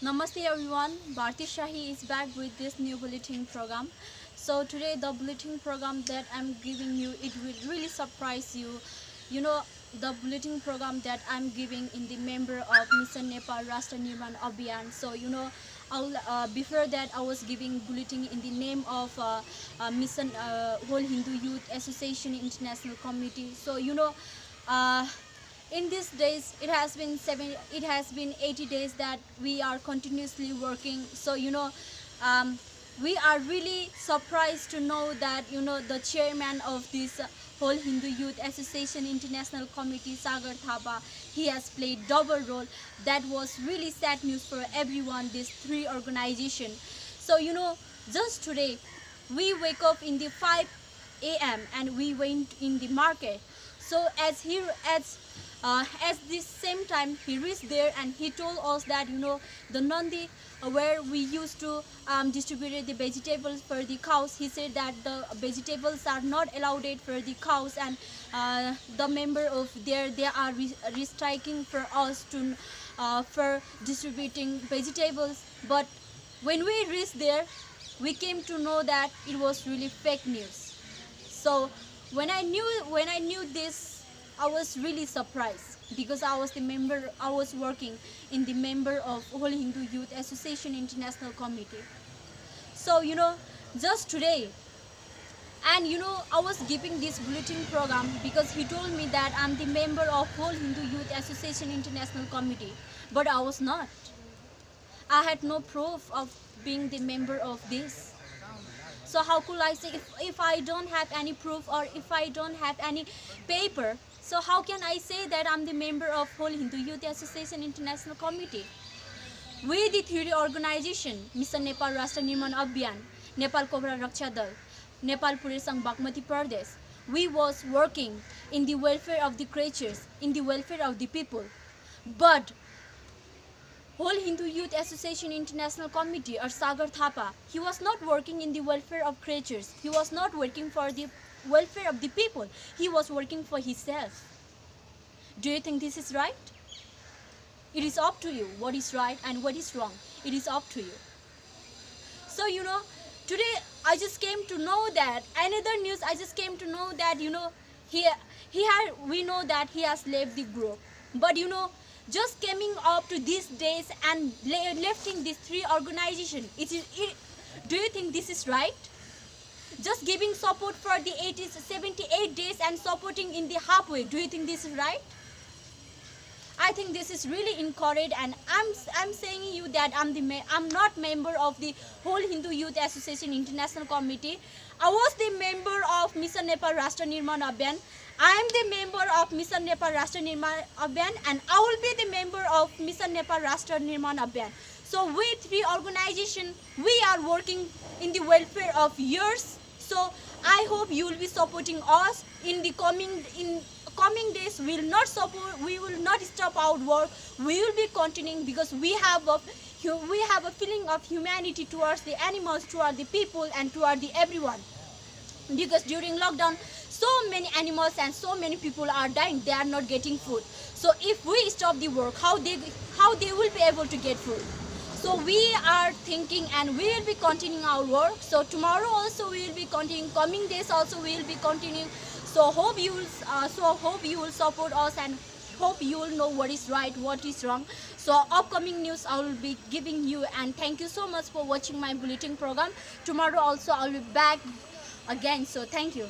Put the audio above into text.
Namaste everyone, Bharti Shahi is back with this new bulletin program. So today the bulletin program that I'm giving you, it will really surprise you. You know, the bulletin program that I'm giving in the member of Mission Nepal Rashtra Nirman Abhiyan. So before that I was giving bulletin in the name of Mission Whole Hindu Youth Association International Committee. So uh, in these days it has been 80 days that we are continuously working. So we are really surprised to know that the chairman of this whole Hindu Youth Association International Committee, Sagar Thapa, he has played double role. That was really sad news for everyone, these three organizations. So just today we wake up in the 5 a.m. and we went in the market. So as this same time he reached there and he told us that the Nandi where we used to distribute the vegetables for the cows, he said that the vegetables are not allowed for the cows, and the member of there they are restriking for us to for distributing vegetables. But when we reached there, we came to know that it was really fake news. So when I knew this, I was really surprised, because I was working in the member of Whole Hindu Youth Association International Committee. So just today, and I was giving this bulletin program because he told me that I'm the member of Whole Hindu Youth Association International Committee, but I was not. I had no proof of being the member of this. So how could I say, if I don't have any proof or if I don't have any paper, so how can I say that I'm the member of Whole Hindu Youth Association International Committee? We, the three organization, Mission Nepal Rashtra Nirman Abhiyan, Nepal Cobra Raksha Dal, Nepal Puri Sangh Bagmati Pradesh, we was working in the welfare of the creatures, in the welfare of the people. But Whole Hindu Youth Association International Committee, or Sagar Thapa, he was not working in the welfare of creatures. He was not working for the welfare of the people. He was working for himself. Do you think this is right? It is up to you what is right and what is wrong. It is up to you. So today I just came to know that another news. I just came to know that we know that he has left the group. But just coming up to these days and lifting these three organizations, do you think this is right? Just giving support for the 78 days and supporting in the halfway, do you think this is right? I think this is really incorrect, and I'm saying you that I'm not member of the Whole Hindu Youth Association International Committee. I was the member of Mission Nepal Rashtra Nirman Abhiyan. I am the member of Mission Nepal Rashtra Nirman Abhiyan, and I will be the member of Mission Nepal Rashtra Nirman Abhiyan. So we three organizations, we are working in the welfare of yours. So I hope you will be supporting us in the coming days. We will not stop our work. We will be continuing, because we have a feeling of humanity towards the animals, towards the people, and towards the everyone. Because during lockdown, so many animals and so many people are dying. They are not getting food. So if we stop the work, how they will be able to get food? So we are thinking, and we will be continuing our work. So tomorrow also we will be continuing. Coming days also we will be continuing. So hope you will support us, and hope you will know what is right, what is wrong. So upcoming news I will be giving you, and thank you so much for watching my bulletin program. Tomorrow also I will be back again. So thank you.